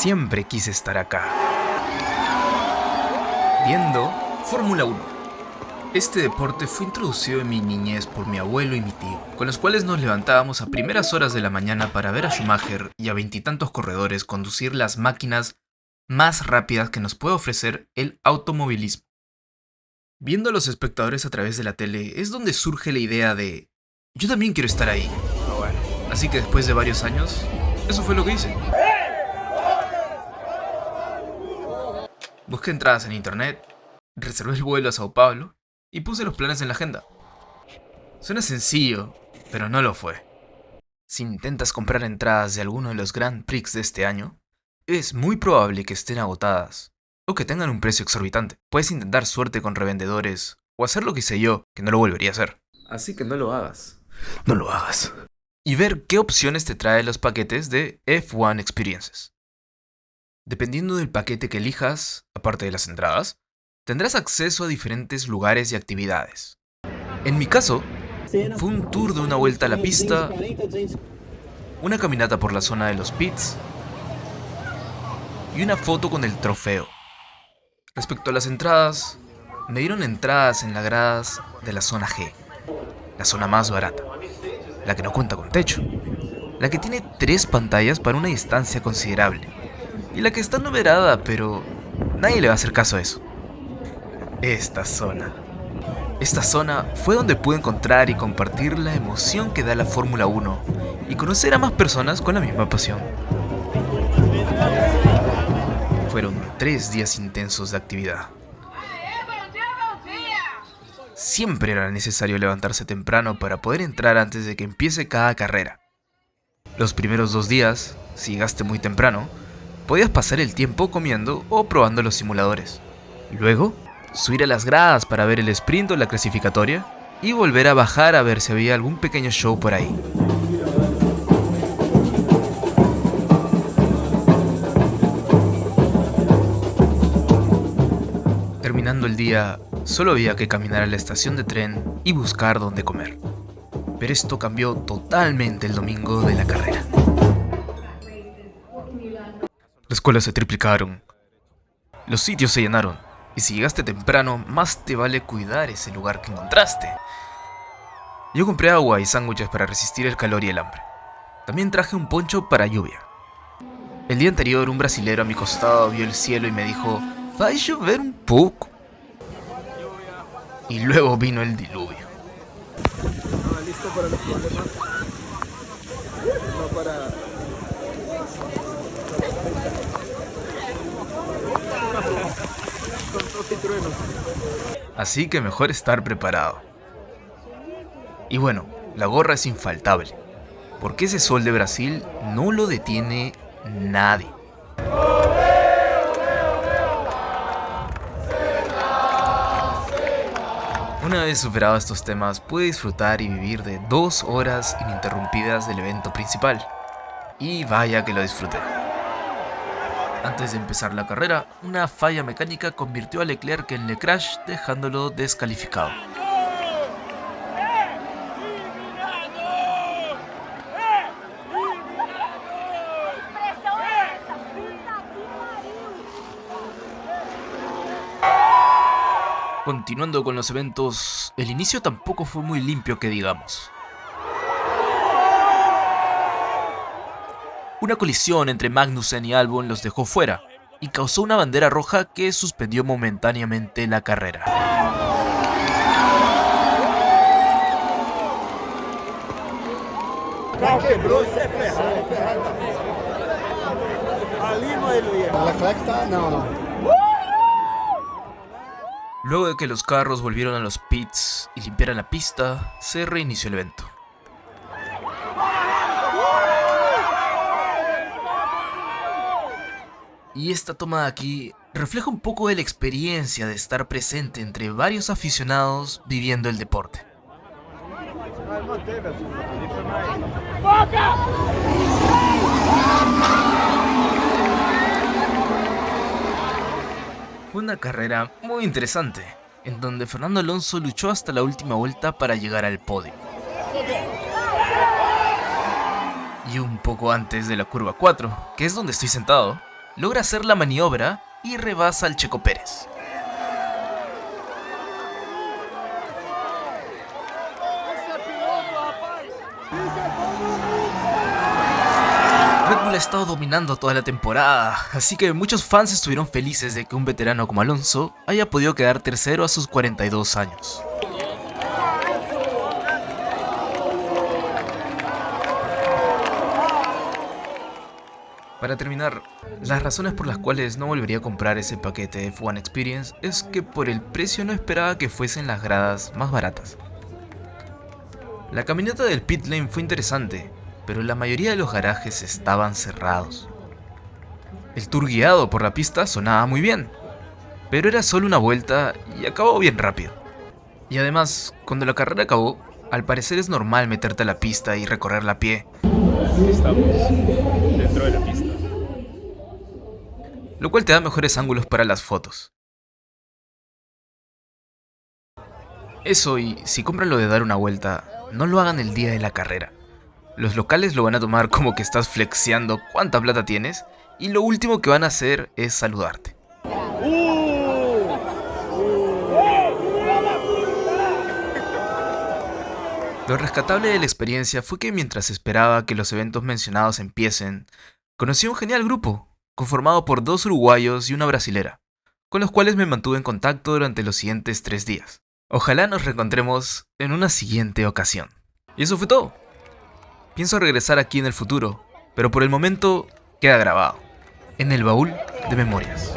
Siempre quise estar acá, viendo Fórmula 1. Este deporte fue introducido en mi niñez por mi abuelo y mi tío, con los cuales nos levantábamos a primeras horas de la mañana para ver a Schumacher y a veintitantos corredores conducir las máquinas más rápidas que nos puede ofrecer el automovilismo. Viendo a los espectadores a través de la tele es donde surge la idea de yo también quiero estar ahí. Así que después de varios años, eso fue lo que hice. Busqué entradas en internet, reservé el vuelo a Sao Paulo y puse los planes en la agenda. Suena sencillo, pero no lo fue. Si intentas comprar entradas de alguno de los Grand Prix de este año, es muy probable que estén agotadas o que tengan un precio exorbitante. Puedes intentar suerte con revendedores o hacer lo que hice yo, que no lo volvería a hacer. Así que no lo hagas. No lo hagas. Y ver qué opciones te trae los paquetes de F1 Experiences. Dependiendo del paquete que elijas, aparte de las entradas, tendrás acceso a diferentes lugares y actividades. En mi caso, fue un tour de una vuelta a la pista, una caminata por la zona de los pits y una foto con el trofeo. Respecto a las entradas, me dieron entradas en las gradas de la zona G, la zona más barata, la que no cuenta con techo, la que tiene 3 pantallas para una distancia considerable y la que está numerada, pero nadie le va a hacer caso a eso. Esta zona fue donde pude encontrar y compartir la emoción que da la Fórmula 1 y conocer a más personas con la misma pasión. Fueron 3 días intensos de actividad. Siempre era necesario levantarse temprano para poder entrar antes de que empiece cada carrera. Los primeros 2 días, si llegaste muy temprano, podías pasar el tiempo comiendo o probando los simuladores. Luego, subir a las gradas para ver el sprint o la clasificatoria y volver a bajar a ver si había algún pequeño show por ahí. Terminando el día, solo había que caminar a la estación de tren y buscar dónde comer. Pero esto cambió totalmente el domingo de la carrera. Las colas se triplicaron, los sitios se llenaron, y si llegaste temprano, más te vale cuidar ese lugar que encontraste. Yo compré agua y sándwiches para resistir el calor y el hambre. También traje un poncho para lluvia. El día anterior, un brasilero a mi costado vio el cielo y me dijo, «¿Va a llover un poco?» Y luego vino el diluvio. ¿Listo para los problemas? No para... Así que mejor estar preparado. Y bueno, la gorra es infaltable, porque ese sol de Brasil no lo detiene nadie. Una vez superado estos temas, pude disfrutar y vivir de 2 horas ininterrumpidas del evento principal. Y vaya que lo disfruté. Antes de empezar la carrera, una falla mecánica convirtió a Leclerc en Le Crash, dejándolo descalificado. Continuando con los eventos, el inicio tampoco fue muy limpio que digamos. Una colisión entre Magnussen y Albon los dejó fuera y causó una bandera roja que suspendió momentáneamente la carrera. Luego de que los carros volvieron a los pits y limpiaran la pista, se reinició el evento. Y esta toma de aquí refleja un poco de la experiencia de estar presente entre varios aficionados viviendo el deporte. Fue una carrera muy interesante, en donde Fernando Alonso luchó hasta la última vuelta para llegar al podio. Y un poco antes de la curva 4, que es donde estoy sentado, logra hacer la maniobra y rebasa al Checo Pérez. Red Bull ha estado dominando toda la temporada, así que muchos fans estuvieron felices de que un veterano como Alonso haya podido quedar tercero a sus 42 años. Para terminar, las razones por las cuales no volvería a comprar ese paquete de F1 Experience es que por el precio no esperaba que fuesen las gradas más baratas. La caminata del pit lane fue interesante, pero la mayoría de los garajes estaban cerrados. El tour guiado por la pista sonaba muy bien, pero era solo una vuelta y acabó bien rápido. Y además, cuando la carrera acabó, al parecer es normal meterte a la pista y recorrerla a pie. Estamos dentro de la pista. Lo cual te da mejores ángulos para las fotos. Eso, y si compran lo de dar una vuelta, no lo hagan el día de la carrera. Los locales lo van a tomar como que estás flexeando cuánta plata tienes y lo último que van a hacer es saludarte. Lo rescatable de la experiencia fue que mientras esperaba que los eventos mencionados empiecen, conocí a un genial grupo, conformado por 2 uruguayos y una brasilera, con los cuales me mantuve en contacto durante los siguientes 3 días. Ojalá nos reencontremos en una siguiente ocasión. Y eso fue todo. Pienso regresar aquí en el futuro, pero por el momento queda grabado, en el baúl de memorias.